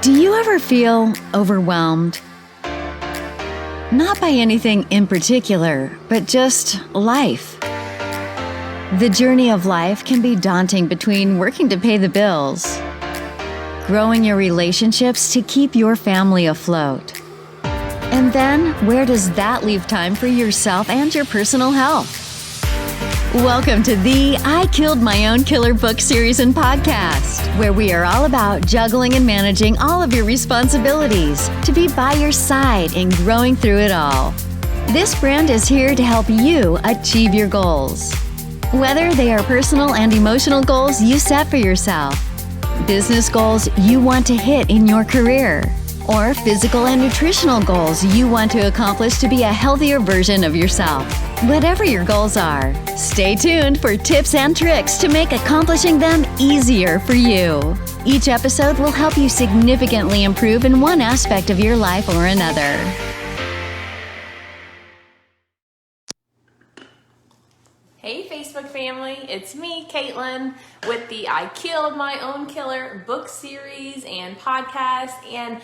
Do you ever feel overwhelmed? Not by anything in particular, but just life. The journey of life can be daunting between working to pay the bills, growing your relationships to keep your family afloat. And then, where does that leave time for yourself and your personal health? Welcome to the I Killed My Own Killer book series and podcast, where we are all about juggling and managing all of your responsibilities to be by your side and growing through it all. This brand is here to help you achieve your goals. Whether they are personal and emotional goals you set for yourself, business goals you want to hit in your career, or physical and nutritional goals you want to accomplish to be a healthier version of yourself. Whatever your goals are, stay tuned for tips and tricks to make accomplishing them easier for you. Each episode will help you significantly improve in one aspect of your life or another. Hey Facebook family, it's me, Caitlin, with the I Killed My Own Killer book series and podcast. And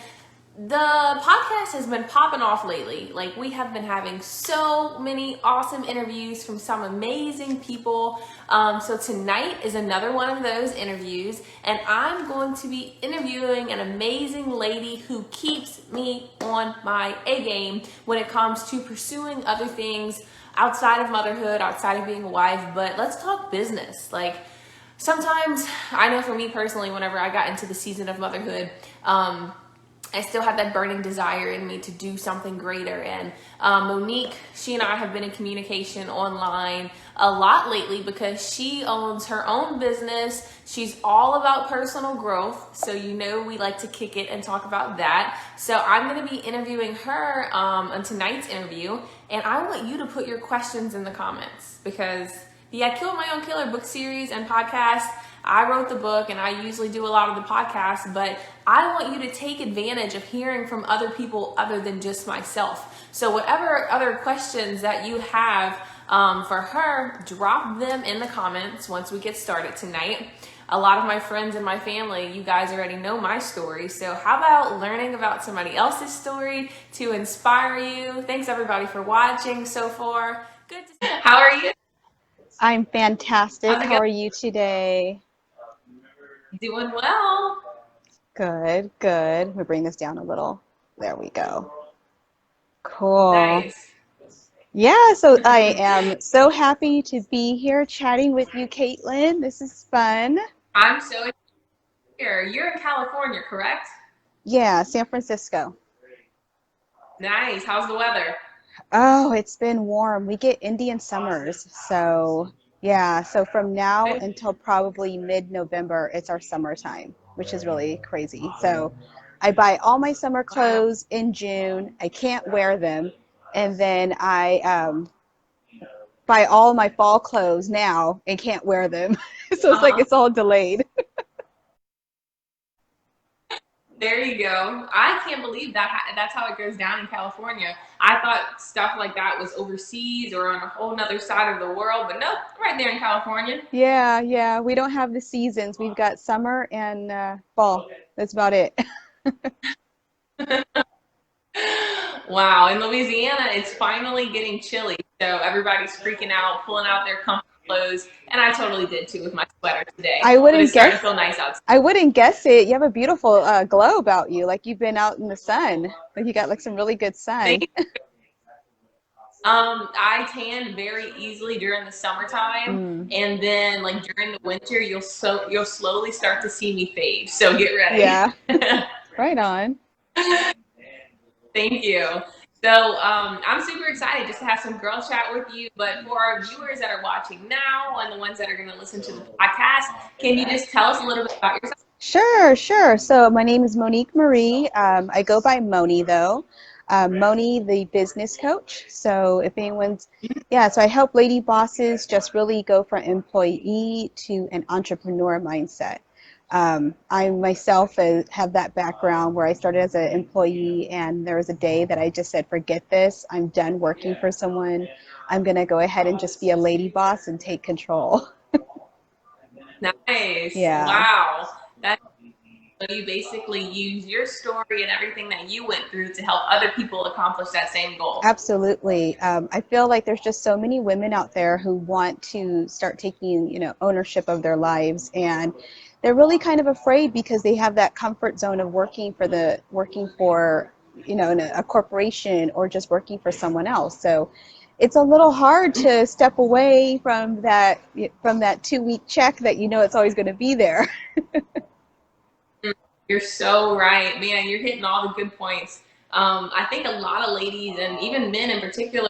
the podcast has been popping off lately. Like, we have been having so many awesome interviews from some amazing people. So tonight is another one of those interviews, and I'm going to be interviewing an amazing lady who keeps me on my A game when it comes to pursuing other things outside of motherhood, outside of being a wife. But let's talk business. Like, sometimes, I know for me personally, whenever I got into the season of motherhood, I still have that burning desire in me to do something greater. And Monique, she and I have been in communication online a lot lately because she owns her own business. She's all about personal growth. So you know we like to kick it and talk about that. So I'm going to be interviewing her on tonight's interview. And I want you to put your questions in the comments, because the I Killed My Own Killer book series and podcast, I wrote the book and I usually do a lot of the podcasts, but I want you to take advantage of hearing from other people other than just myself. So whatever other questions that you have for her, drop them in the comments once we get started tonight. A lot of my friends and my family, you guys already know my story. So how about learning about somebody else's story to inspire you? Thanks everybody for watching so far. Good to see you. How are you? I'm fantastic. How are you today? Doing well. Good, good. Let me bring this down a little. There we go. Cool. Nice. Yeah, so I am so happy to be here chatting with you, Caitlin. This is fun. I'm so excited here. You're in California, correct? Yeah, San Francisco. Nice. How's the weather? Oh, it's been warm. We get Indian summers. So, yeah, so from now until probably mid-November, it's our summertime, which is really crazy. So I buy all my summer clothes in June. I can't wear them. And then I buy all my fall clothes now and can't wear them. So it's like it's all delayed. There you go. I can't believe that's how it goes down in California. I thought stuff like that was overseas or on a whole nother side of the world, but nope, right there in California. Yeah. We don't have the seasons. We've got summer and fall. That's about it. Wow. In Louisiana, it's finally getting chilly. So everybody's freaking out, pulling out their comfy clothes. And I totally did too with my sweater today. I wouldn't it's starting guess. to feel nice outside. I wouldn't guess it. You have a beautiful glow about you. Like you've been out in the sun. Like you got like some really good sun. I tan very easily during the summertime, and then like during the winter, you'll slowly start to see me fade. So get ready. Yeah. Right on. Thank you. So I'm super excited just to have some girl chat with you. But for our viewers that are watching now and the ones that are going to listen to the podcast, can you just tell us a little bit about yourself? Sure. So my name is Monique Marie. I go by Moni though. Moni, the business coach. So if anyone's, so I help lady bosses just really go from employee to an entrepreneur mindset. I myself have that background where I started as an employee, and there was a day that I just said, forget this. I'm done working for someone. I'm going to go ahead and just be a lady boss and take control. Nice. Yeah. Wow. You basically use your story and everything that you went through to help other people accomplish that same goal. Absolutely. I feel like there's just so many women out there who want to start taking, ownership of their lives, and they're really kind of afraid because they have that comfort zone of working for, in a corporation or just working for someone else. So it's a little hard to step away from that 2 week check that it's always going to be there. You're so right, man. You're hitting all the good points. I think a lot of ladies and even men in particular,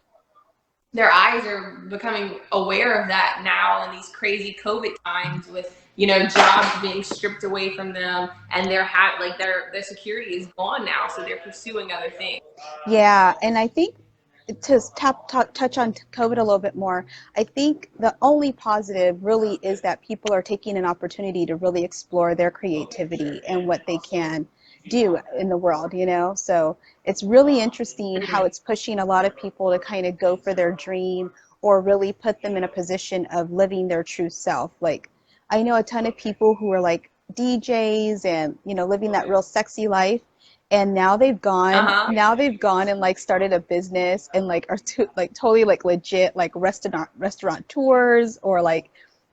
their eyes are becoming aware of that now in these crazy COVID times with, jobs being stripped away from them, and their security is gone now, so they're pursuing other things. Yeah, and I think to touch on COVID a little bit more, I think the only positive really is that people are taking an opportunity to really explore their creativity and what they can do in the world. So it's really interesting how it's pushing a lot of people to kind of go for their dream or really put them in a position of living their true self. Like, I know a ton of people who are like DJs and, living that real sexy life, and Uh-huh. now they've gone and like started a business and like are like totally like legit like restaurant tours, or like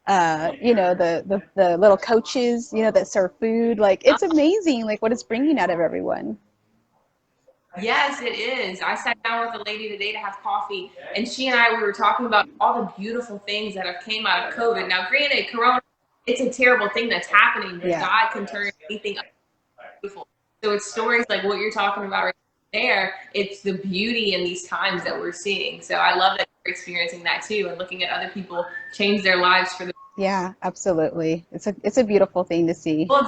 the little coaches that serve food. Like, it's amazing like what it's bringing out of everyone. Yes, it is. I sat down with a lady today to have coffee, and she and we were talking about all the beautiful things that have came out of COVID. Now, granted, Corona, it's a terrible thing that's happening, but Yeah. God can turn anything beautiful. So it's stories like what you're talking about right there. It's the beauty in these times that we're seeing. So I love that you're experiencing that too, and looking at other people change their lives for the Yeah, absolutely. It's a beautiful thing to see. people.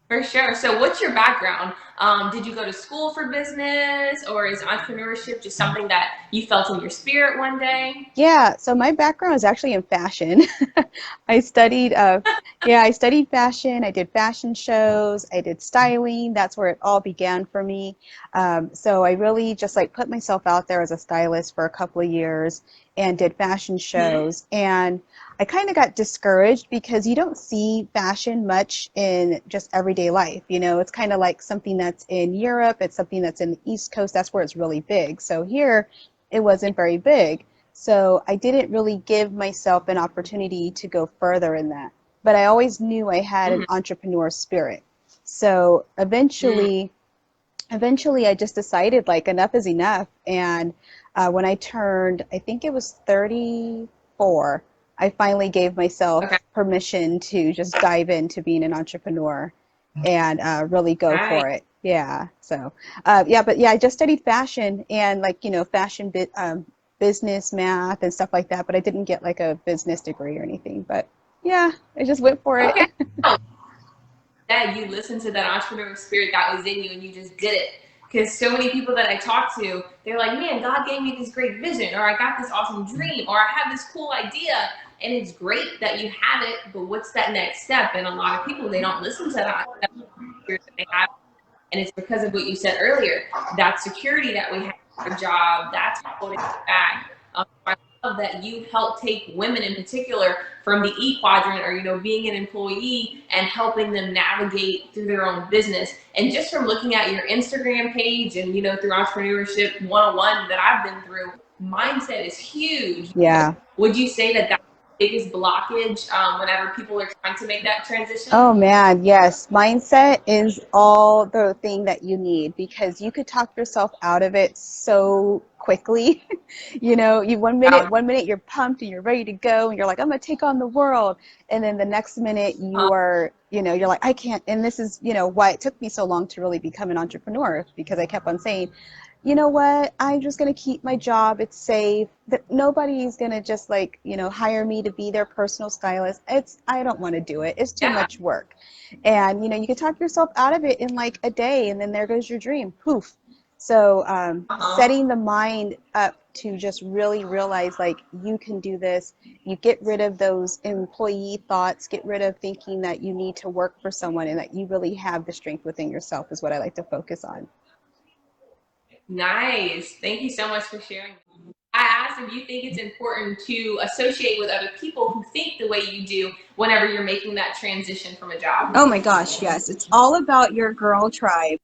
For sure. So, what's your background? Did you go to school for business, or is entrepreneurship just something that you felt in your spirit one day? Yeah, so my background is actually in fashion. I studied, yeah, I studied fashion. I did fashion shows. I did styling. That's where it all began for me. So I really just like put myself out there as a stylist for a couple of years and did fashion Mhm. shows. And I kind of got discouraged because you don't see fashion much in just everyday life. It's kind of like something that's in Europe. It's something that's in the East Coast. That's where it's really big. So here, it wasn't very big. So I didn't really give myself an opportunity to go further in that. But I always knew I had an Mhm. entrepreneur spirit. So Mm. eventually I just decided like enough is enough. And when I turned, I think it was 34, I finally gave Okay. myself permission to just dive into being an entrepreneur and really go Nice. for it. Yeah. So, yeah, but yeah, I just studied fashion and like, business math and stuff like that, but I didn't get like a business degree or anything. But yeah, I just went for it. Okay. Oh, that you listened to that entrepreneur spirit that was in you and you just did it. Because so many people that I talk to, they're like, man, God gave me this great vision, or I got this awesome dream, or I have this cool idea. And it's great that you have it, but what's that next step? And a lot of people, they don't listen to that spirit that they have. And it's because of what you said earlier, that security that we have in our job, that's holding us back. I love that you help take women in particular from the E quadrant, or being an employee, and helping them navigate through their own business. And just from looking at your Instagram page and through Entrepreneurship 101 that I've been through, mindset is huge. Yeah. Would you say that that's the biggest blockage whenever people are trying to make that transition? Oh man, yes. Mindset is all the thing that you need because you could talk yourself out of it so quickly. You one minute you're pumped and you're ready to go and you're like, I'm gonna take on the world. And then the next minute Uh, you're like, I can't. And this is, why it took me so long to really become an entrepreneur, because I kept on saying, you know what, I'm just going to keep my job. It's safe. That nobody's going to just like, hire me to be their personal stylist. I don't want to do it. It's too yeah. much work. And, you can talk yourself out of it in like a day, and then there goes your dream. Poof. So Uh-huh. setting the mind up to just really realize like you can do this. You get rid of those employee thoughts, get rid of thinking that you need to work for someone, and that you really have the strength within yourself is what I like to focus on. Nice. Thank you so much for sharing. I asked if you think it's important to associate with other people who think the way you do whenever you're making that transition from a job. Oh my gosh, yes. It's all about your girl tribe.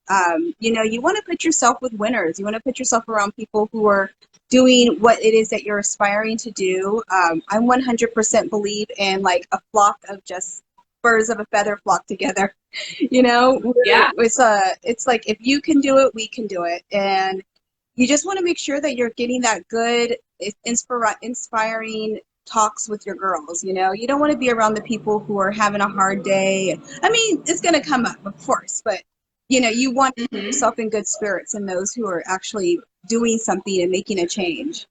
You want to put yourself with winners. You want to put yourself around people who are doing what it is that you're aspiring to do. I 100% believe in like a flock of just birds of a feather flock together. Yeah. It's like if you can do it, we can do it. And you just want to make sure that you're getting that good, inspiring talks with your girls. You don't want to be around the people who are having a hard day. I mean, it's going to come up, of course, but you want to keep yourself in good spirits and those who are actually doing something and making a change.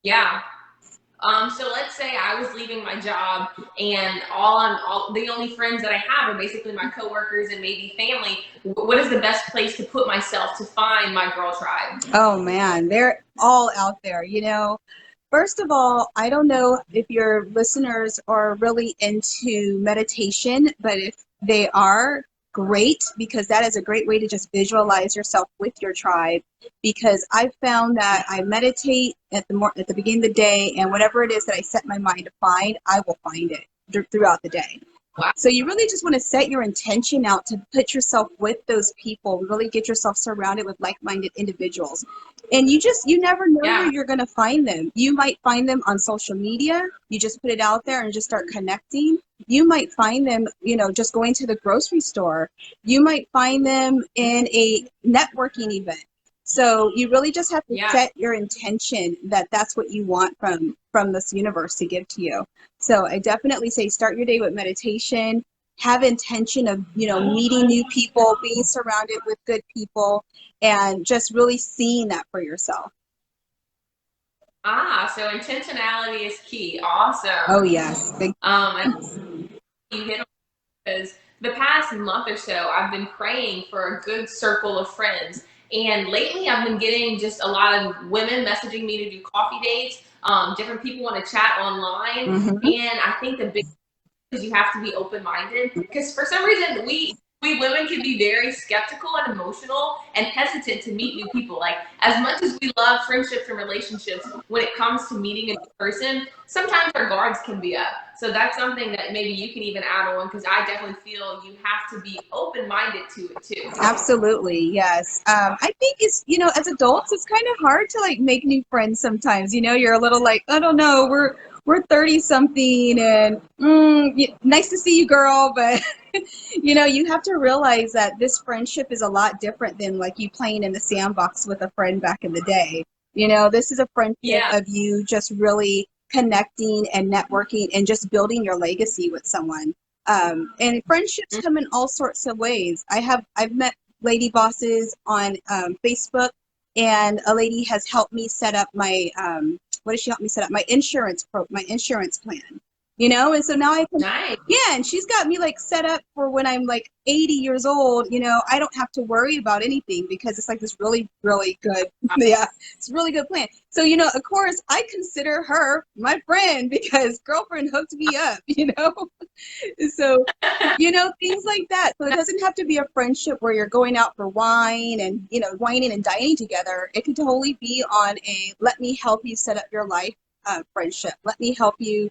Yeah. So let's say I was leaving my job and all the only friends that I have are basically my coworkers and maybe family. What is the best place to put myself to find my girl tribe? Oh man, they're all out there. First of all, I don't know if your listeners are really into meditation, but if they are, great, because that is a great way to just visualize yourself with your tribe. Because I found that I meditate at the beginning of the day, and whatever it is that I set my mind to find, I will find it throughout the day. Wow. So you really just want to set your intention out to put yourself with those people, really get yourself surrounded with like-minded individuals. And you never know where you're going to find them. You might find them on social media. You just put it out there and just start connecting. You might find them, just going to the grocery store. You might find them in a networking event. So you really just have to set your intention that that's what you want from this universe to give to you. So I definitely say start your day with meditation, have intention of, meeting new people, being surrounded with good people, and just really seeing that for yourself. So intentionality is key. Awesome. Oh, yes. And you hit on because the past month or so, I've been praying for a good circle of friends. And lately I've been getting just a lot of women messaging me to do coffee dates. Different people want to chat online. And I think the big thing is you have to be open-minded, because for some reason we women can be very skeptical and emotional and hesitant to meet new people. Like, as much as we love friendships and relationships, when it comes to meeting a new person, sometimes our guards can be up. So that's something that maybe you can even add on, because I definitely feel you have to be open-minded to it too. Absolutely, yes. I think it's, as adults, it's kind of hard to like make new friends sometimes. You're a little like, I don't know, we're 30 something and nice to see you, girl, but you have to realize that this friendship is a lot different than like you playing in the sandbox with a friend back in the day. This is a friendship of you just really connecting and networking and just building your legacy with someone. And friendships come in all sorts of ways. I've met lady bosses on Facebook, and a lady has helped me set up my what did she help me set up? My insurance plan. And so now I can, and she's got me like set up for when I'm like 80 years old, I don't have to worry about anything, because it's like this really, really good, it's a really good plan. So, of course I consider her my friend, because girlfriend hooked me up, so, things like that. So it doesn't have to be a friendship where you're going out for wine and, whining and dining together. It could totally be on a, let me help you set up your life friendship. Let me help you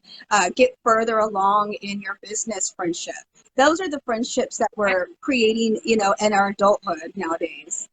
get further along in your business friendship. Those are the friendships that we're creating, in our adulthood nowadays.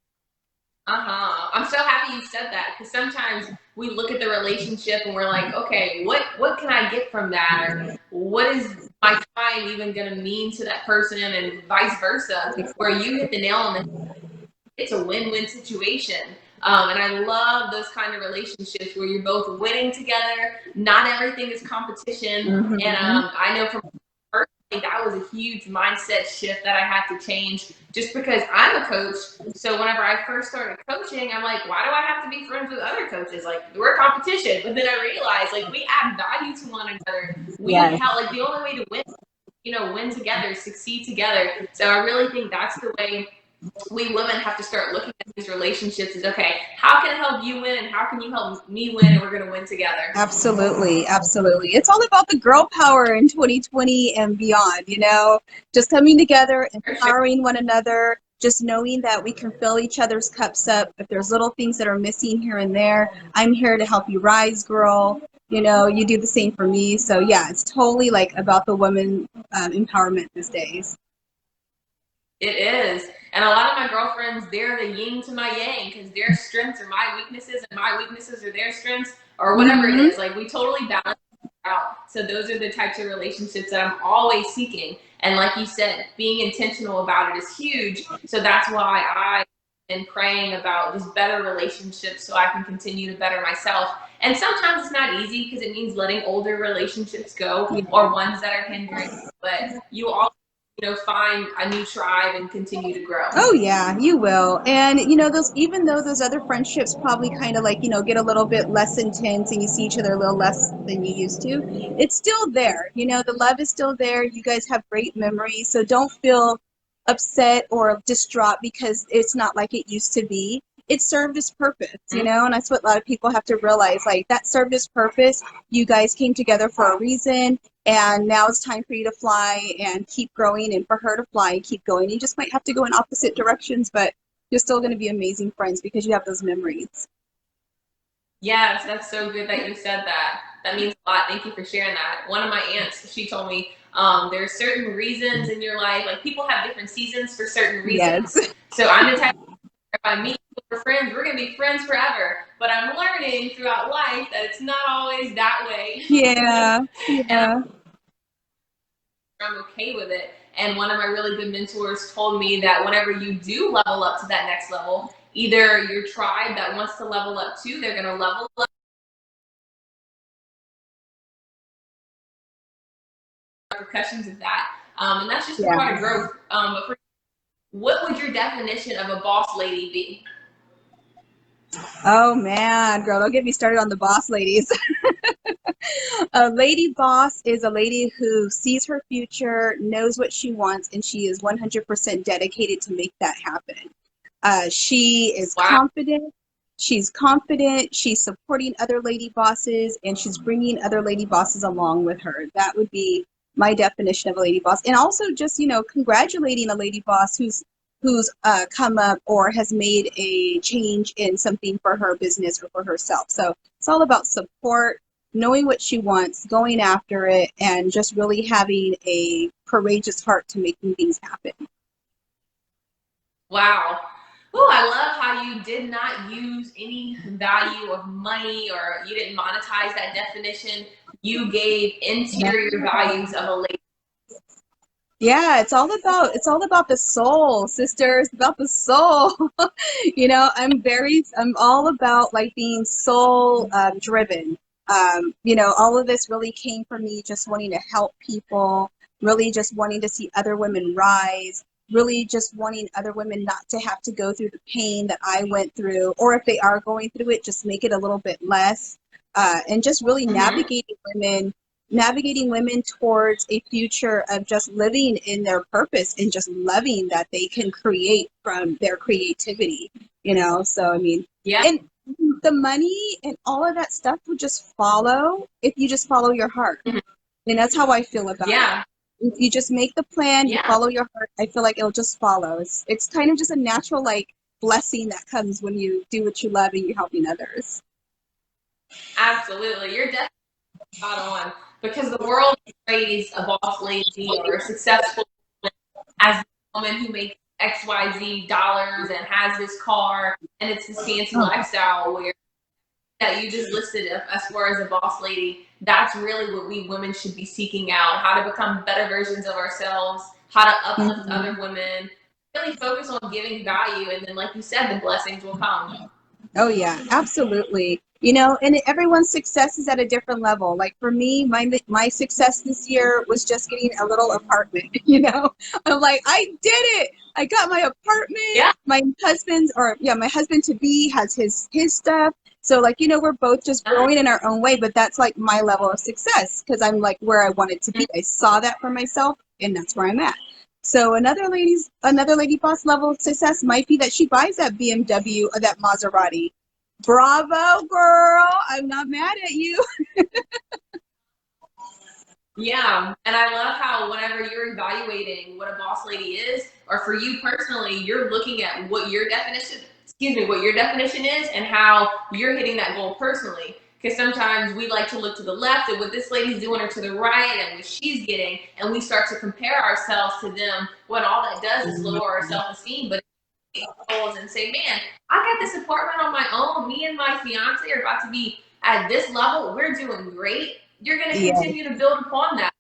I'm so happy you said that, because sometimes we look at the relationship and we're like, okay, what can I get from that? Or what is my time even going to mean to that person, and vice versa, where you hit the nail on the head. It's a win-win situation. And I love those kind of relationships where you're both winning together. Not everything is competition. And I know from personally, that was a huge mindset shift that I had to change, just because I'm a coach. So whenever I first started coaching, I'm like, why do I have to be friends with other coaches? Like, we're a competition. But then I realized, like, we add value to one another. We help, like, the only way to win, win together, succeed together. So I really think that's the way we women have to start looking at these relationships is, okay, how can I help you win, and how can you help me win, and we're going to win together. Absolutely. It's all about the girl power in 2020 and beyond, just coming together, empowering one another, just knowing that we can fill each other's cups up. If there's little things that are missing here and there, I'm here to help you rise, girl. You do the same for me. So yeah, it's totally like about the woman empowerment these days. It is. And a lot of my girlfriends, they're the yin to my yang, because their strengths are my weaknesses and my weaknesses are their strengths, or whatever it is. Like, we totally balance out. So those are the types of relationships that I'm always seeking. And like you said, being intentional about it is huge. So that's why I am praying about just better relationships so I can continue to better myself. And sometimes it's not easy because it means letting older relationships go or ones that are hindering. But you all find a new tribe and continue to grow. Oh yeah, you will. And those, even though those other friendships probably kind of like, get a little bit less intense and you see each other a little less than you used to, it's still there. The love is still there. You guys have great memories. So don't feel upset or distraught because it's not like it used to be. It served its purpose, and that's what a lot of people have to realize. Like, that served its purpose. You guys came together for a reason, and now it's time for you to fly and keep growing, and for her to fly and keep going. You just might have to go in opposite directions, but you're still going to be amazing friends because you have those memories. Yes, that's so good that you said that. That means a lot. Thank you for sharing that. One of my aunts, she told me there are certain reasons in your life, like people have different seasons for certain reasons. Yes. So I'm the type of, if I meet with friends, we're going to be friends forever. But I'm learning throughout life that it's not always that way. Yeah. And I'm okay with it. And one of my really good mentors told me that whenever you do level up to that next level, either your tribe that wants to level up too, they're going to level up. Repercussions of that. And that's just a part of growth. But what would your definition of a boss lady be? Oh man, girl, don't get me started on the boss ladies. A lady boss is a lady who sees her future, knows what she wants, and she is 100% dedicated to make that happen. She is confident. She's confident. She's supporting other lady bosses, and she's bringing other lady bosses along with her. That would be my definition of a lady boss. And also just, congratulating a lady boss who's come up or has made a change in something for her business or for herself. So it's all about support, knowing what she wants, going after it, and just really having a courageous heart to making things happen. Wow. Oh, I love how you did not use any value of money, or you didn't monetize that definition. You gave interior values of a lady. Yeah, it's all about the soul, sisters, about the soul. I'm all about like being soul driven. All of this really came from me just wanting to help people, really just wanting to see other women rise, really just wanting other women not to have to go through the pain that I went through, or if they are going through it, just make it a little bit less, and just really navigating women towards a future of just living in their purpose and just loving that they can create from their creativity, so and the money and all of that stuff would just follow if you just follow your heart. And that's how I feel about it. If you just make the plan, you follow your heart, I feel like it'll just follow. It's kind of just a natural like blessing that comes when you do what you love and you're helping others. Absolutely. You're definitely spot on, because the world praise a boss lady or a successful woman as a woman who makes XYZ dollars and has this car and it's this fancy lifestyle, where that you just listed as far as a boss lady. That's really what we women should be seeking out: how to become better versions of ourselves, how to uplift other women, really focus on giving value, and then, like you said, the blessings will come. Oh yeah, absolutely. And everyone's success is at a different level. Like for me, my success this year was just getting a little apartment. I'm like, I did it. I got my apartment. Yeah. My husband to be has his stuff. So like, we're both just growing in our own way, but that's like my level of success because I'm like where I wanted to be. I saw that for myself, and that's where I'm at. So another lady boss level of success might be that she buys that BMW or that Maserati. Bravo, girl. I'm not mad at you. Yeah, and I love how whenever you're evaluating what a boss lady is, or for you personally, you're looking at what your definition, what your definition is, and how you're hitting that goal personally. Because sometimes we like to look to the left at what this lady's doing, or to the right and what she's getting, and we start to compare ourselves to them. When all that does is lower our self-esteem. But goals and say, man, I got this apartment on my own. Me and my fiance are about to be at this level. We're doing great. You're going to Yeah. continue to build upon that.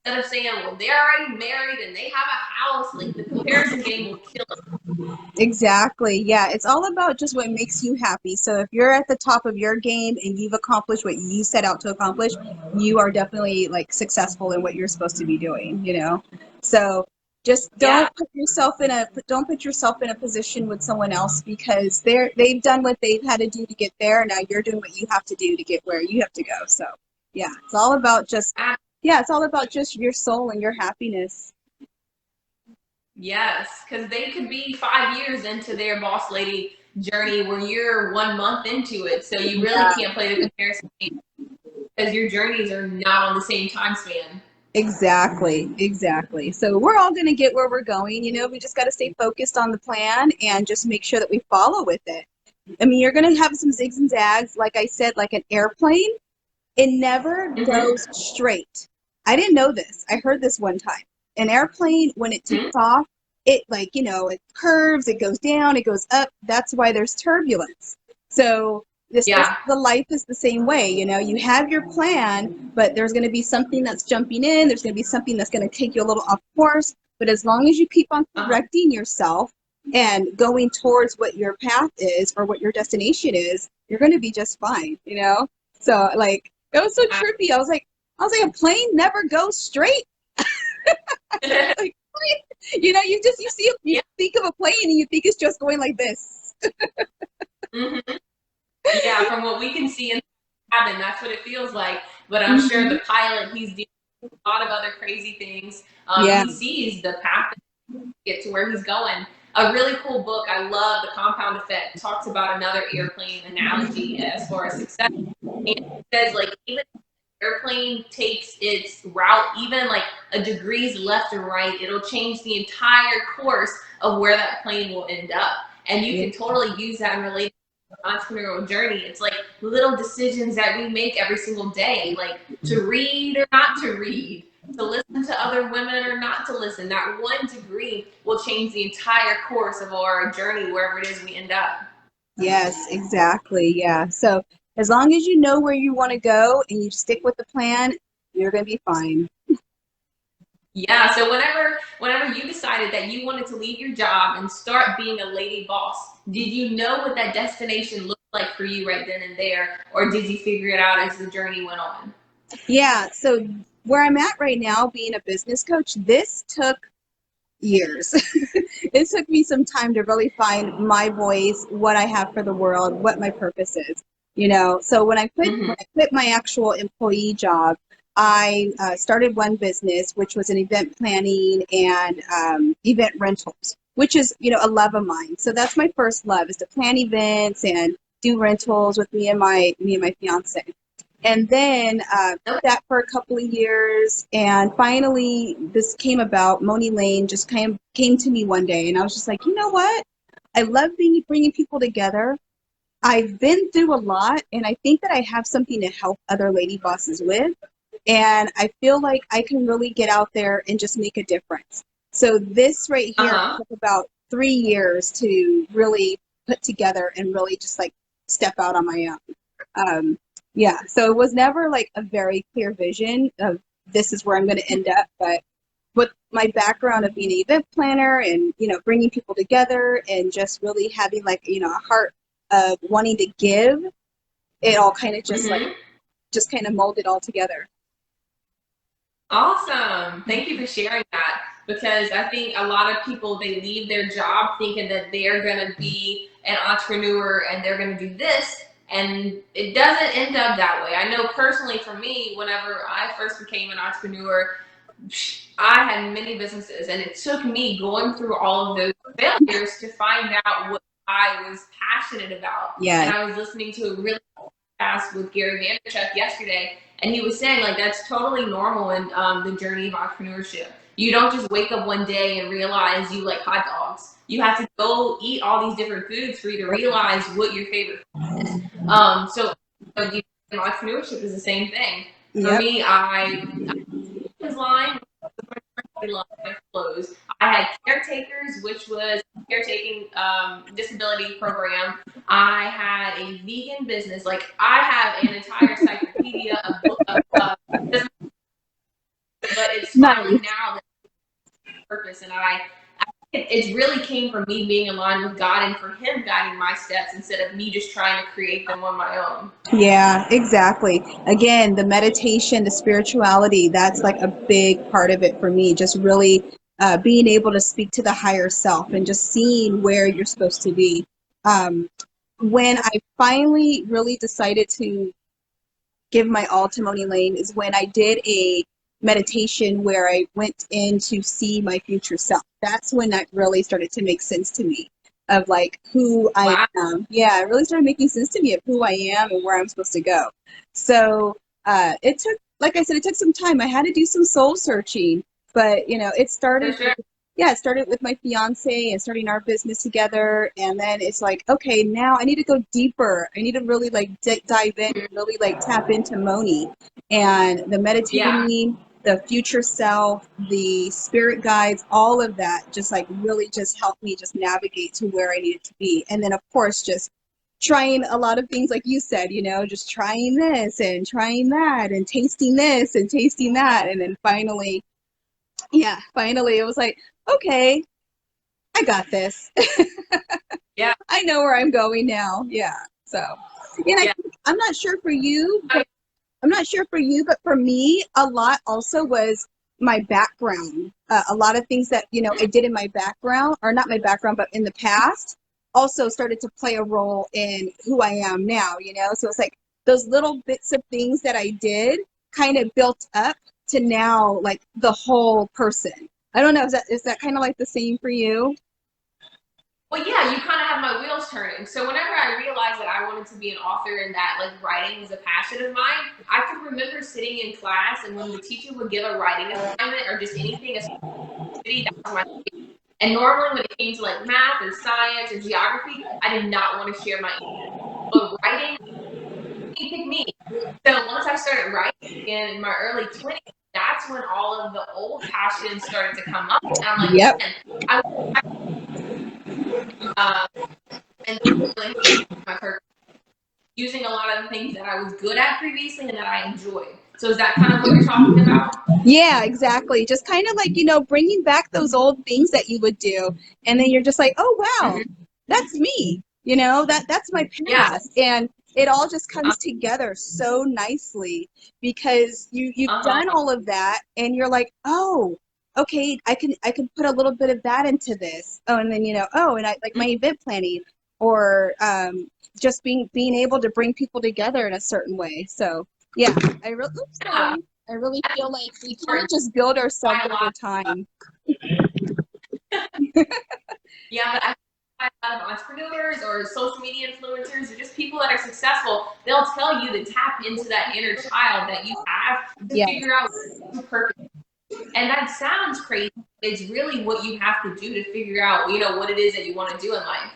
Instead of saying, well, they're already married and they have a house, like the comparison game will kill us. Exactly. Yeah. It's all about just what makes you happy. So if you're at the top of your game and you've accomplished what you set out to accomplish, you are definitely like successful in what you're supposed to be doing, you know? So just Yeah, don't put yourself in a position with someone else because they've done what they've had to do to get there. Now you're doing what you have to do to get where you have to go. So yeah, it's all about just your soul and your happiness. yes, because they could be 5 years into their boss lady journey where you're 1 month into it. So you really can't play the comparison game because your journeys are not on the same time span. Exactly, exactly. So we're all going to get where we're going. You know, we just got to stay focused on the plan and just make sure that we follow with it. I mean, you're going to have some zigs and zags. Like I said, like an airplane, it never Mm-hmm. goes straight. I didn't know this. I heard this one time. An airplane, when it Mm-hmm. takes off, it like, it curves, it goes down, it goes up. That's why there's turbulence. So this Yeah. the life is the same way. You know, you have your plan, but there's going to be something that's jumping in. There's going to be something that's going to take you a little off course. But as long as you keep on Uh-huh. correcting yourself and going towards what your path is or what your destination is, you're going to be just fine. You know. So like it was so trippy. I was like, a plane never goes straight. Like, you Yeah. think of a plane and you think it's just going like this. Mm-hmm. Yeah, from what we can see in the cabin, that's what it feels like. But I'm sure Mhm. the pilot, he's dealing with a lot of other crazy things. Yeah. He sees the path to get to where he's going. A really cool book, I love The Compound Effect, talks about another airplane analogy as far as success. And it says, like, even airplane takes its route even like a degrees left or right, it'll change the entire course of where that plane will end up. And you Yeah. can totally use that in relation to the entrepreneurial journey. It's like little decisions that we make every single day, like to read or not to read, to listen to other women or not to listen. That 1 degree will change the entire course of our journey wherever it is we end up. Yes, exactly. Yeah. So as long as you know where you want to go and you stick with the plan, you're going to be fine. Yeah, so whenever you decided that you wanted to leave your job and start being a lady boss, did you know what that destination looked like for you right then and there, or did you figure it out as the journey went on? Yeah. So where I'm at right now, being a business coach, this took years. It took me some time to really find my voice, what I have for the world, what my purpose is. So Mm-hmm. when I quit my actual employee job, I started one business, which was an event planning and event rentals, which is a love of mine. So that's my first love is to plan events and do rentals with me and my fiance. And then Okay. that for a couple of years, and finally this came about. Moni Lane just came to me one day, and I was just like, you know what? I love bringing people together. I've been through a lot, and I think that I have something to help other lady bosses with. And I feel like I can really get out there and just make a difference. So this right here Uh-huh. took about 3 years to really put together and really just like step out on my own. Yeah, so it was never like a very clear vision of this is where I'm going to end up, but with my background of being an event planner and bringing people together and just really having like a heart of wanting to give, it all kind of Mm-hmm. just kind of molded all together. Awesome. Thank you for sharing that because I think a lot of people they leave their job thinking that they're going to be an entrepreneur and they're going to do this and it doesn't end up that way. I know personally for me whenever I first became an entrepreneur, I had many businesses and it took me going through all of those failures to find out what I was passionate about. Yeah. And I was listening to a really podcast with Gary Vaynerchuk yesterday, And he was saying like that's totally normal in the journey of entrepreneurship. You don't just wake up one day and realize you like hot dogs. You have to go eat all these different foods for you to realize what your favorite food is. So entrepreneurship is the same thing. For me, I was line love my clothes. I had caretakers, which was a caretaking disability program. I had a vegan business. Like I have an entire encyclopedia of book business, but it's finally now that purpose, and it really came from me being aligned with God and for Him guiding my steps instead of me just trying to create them on my own. Yeah, exactly. Again, the meditation, the spirituality, that's like a big part of it for me. Just really being able to speak to the higher self and just seeing where you're supposed to be. When I finally really decided to give my all to Moni Lane is when I did a meditation where I went in to see my future self. That's when that really started to make sense to me of like who I am. Yeah, it really started making sense to me of who I am and where I'm supposed to go. So it took, like I said, it took some time. I had to do some soul searching, but you know, it started it started with my fiance and starting our business together. And then it's like, okay, now I need to go deeper. I need to really like dive in and really like tap into Moni and the meditating, the future self, the spirit guides, all of that just like really just helped me just navigate to where I needed to be. And then of course, just trying a lot of things like you said, you know, just trying this and trying that and tasting this and tasting that. And then finally it was like, okay, I got this. Yeah. I know where I'm going now. Yeah. So, and I'm not sure for you, but for me, a lot also was my background. A lot of things that, you know, I did in my background, or not my background, but in the past, also started to play a role in who I am now, you know? So it's like those little bits of things that I did kind of built up to now like the whole person. I don't know, is that kind of like the same for you? Well, yeah, you kind of have my wheels turning. So whenever I realized that I wanted to be an author and that like writing was a passion of mine, I can remember sitting in class and when the teacher would give a writing assignment or just anything, that was my favorite. And normally when it came to like math or science or geography, I did not want to share my answers. But writing, he picked me. So once I started writing in my early 20s, that's when all of the old passions started to come up. And I'm like, Yep. And really my purpose, using a lot of the things that I was good at previously and that I enjoyed. So is that kind of what you're talking about? Yeah, exactly. Just kind of like, you know, bringing back those old things that you would do. And then you're just like, oh, wow, that's me. You know, that's my past. Yeah. And it all just comes together so nicely because you've done all of that and you're like, oh, okay, I can put a little bit of that into this. Oh, and then, you know, oh, and I like my event planning or just being able to bring people together in a certain way. So yeah, I really feel like we can't just build ourselves over time. Yeah, but I lot of entrepreneurs or social media influencers or just people that are successful, they'll tell you to tap into that inner child that you have to figure out your purpose. And that sounds crazy, but it's really what you have to do to figure out, you know, what it is that you want to do in life.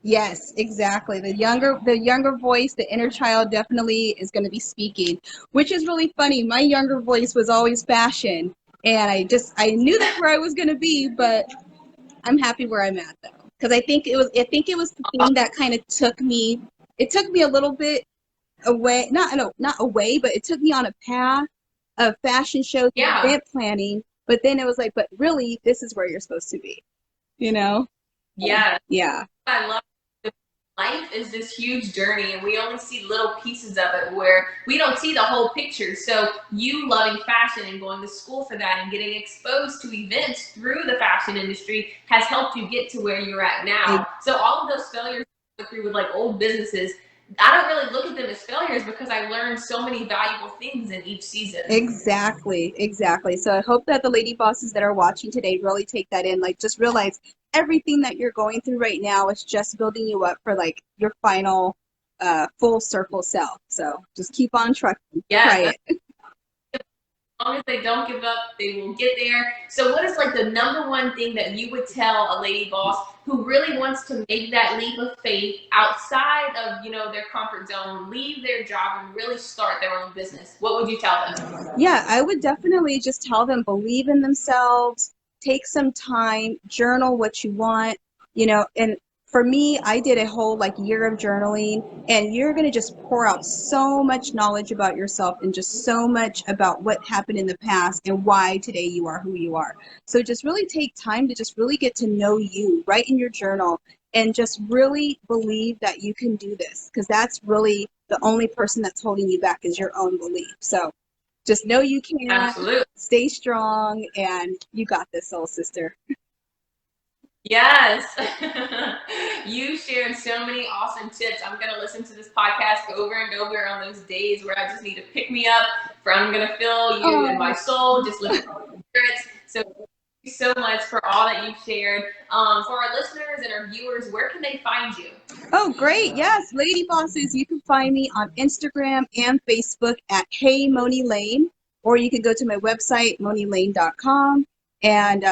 Yes, exactly. The younger voice, the inner child definitely is going to be speaking, which is really funny. My younger voice was always fashion, and I knew that's where I was going to be, but I'm happy where I'm at though. Because I think it was the thing that kind of took me a little bit away, not away, but it took me on a path of fashion shows and event planning, but then it was like, but really this is where you're supposed to be, you know? Yeah. I love life is this huge journey and we only see little pieces of it where we don't see the whole picture. So you loving fashion and going to school for that and getting exposed to events through the fashion industry has helped you get to where you're at now. So all of those failures through with like old businesses, I don't really look at them as failures because I learned so many valuable things in each season. Exactly. So I hope that the lady bosses that are watching today really take that in. Like, just realize everything that you're going through right now is just building you up for like your final full circle self. So just keep on trucking. Try it. long as they don't give up, they will get there. So what is like the number one thing that you would tell a lady boss who really wants to make that leap of faith outside of, their comfort zone, leave their job and really start their own business? What would you tell them? Yeah, I would definitely just tell them, believe in themselves, take some time, journal what you want, and for me, I did a whole year of journaling, and you're going to just pour out so much knowledge about yourself and just so much about what happened in the past and why today you are who you are. So just really take time to just really get to know you, write in your journal, and just really believe that you can do this, because that's really the only person that's holding you back is your own belief. So just know you can. Absolutely. Stay strong, and you got this, soul sister. Yes. You shared so many awesome tips. I'm going to listen to this podcast over and over on those days where I just need to pick me up, for I'm going to feel you in my soul, just live spirits. So thank you so much for all that you've shared. For our listeners and our viewers, where can they find you? Oh, great. Yes. Lady Bosses, you can find me on Instagram and Facebook at Hey Moni Lane, or you can go to my website, monilane.com. And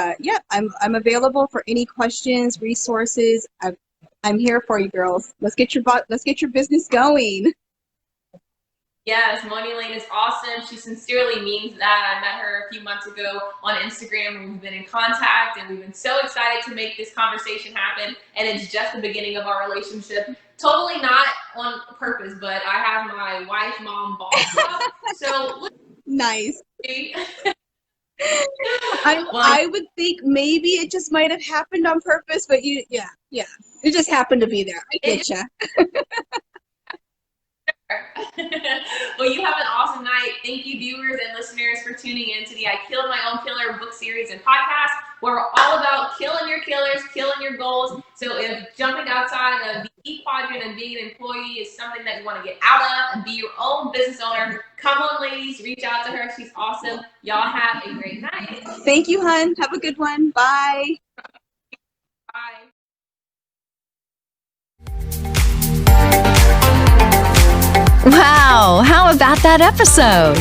I'm available for any questions, resources. I'm here for you, girls. Let's get your business going. Yes, Moni Lane is awesome. She sincerely means that. I met her a few months ago on Instagram, and we've been in contact, and we've been so excited to make this conversation happen. And it's just the beginning of our relationship. Totally not on purpose, but I have my wife, mom, boss up. So nice. I would think maybe it just might have happened on purpose, but yeah, it just happened to be there. I get you. Well, you have an awesome night. Thank you, viewers and listeners, for tuning in to the I Killed My Own Killer book series and podcast, where we're all about killing your killers, killing your goals. So if jumping outside of the E quadrant and being an employee is something that you want to get out of and be your own business owner, come on, ladies, reach out to her. She's awesome. Y'all have a great night. Thank you, hun. Have a good one. Bye. Bye. Wow, how about that episode?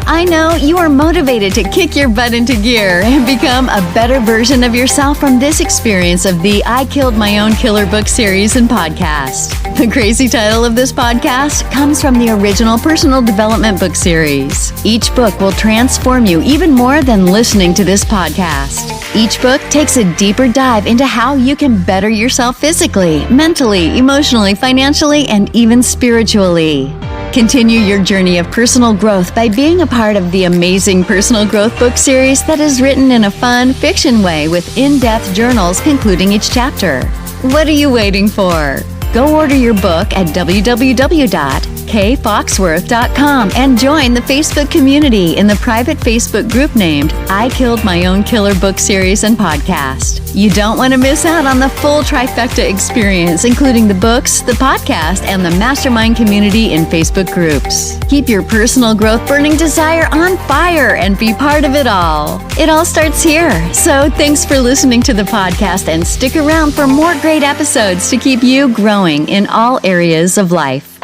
I know you are motivated to kick your butt into gear and become a better version of yourself from this experience of the I Killed My Own Killer book series and podcast. The crazy title of this podcast comes from the original personal development book series. Each book will transform you even more than listening to this podcast. Each book takes a deeper dive into how you can better yourself physically, mentally, emotionally, financially, and even spiritually. Continue your journey of personal growth by being a part of the amazing personal growth book series that is written in a fun fiction way with in-depth journals concluding each chapter. What are you waiting for? Go order your book at www.kfoxworth.com and join the Facebook community in the private Facebook group named I Killed My Own Killer book series and podcast. You don't want to miss out on the full trifecta experience, including the books, the podcast, and the mastermind community in Facebook groups. Keep your personal growth burning desire on fire and be part of it all. It all starts here. So thanks for listening to the podcast, and stick around for more great episodes to keep you growing in all areas of life.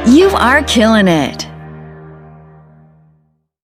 You are killing it.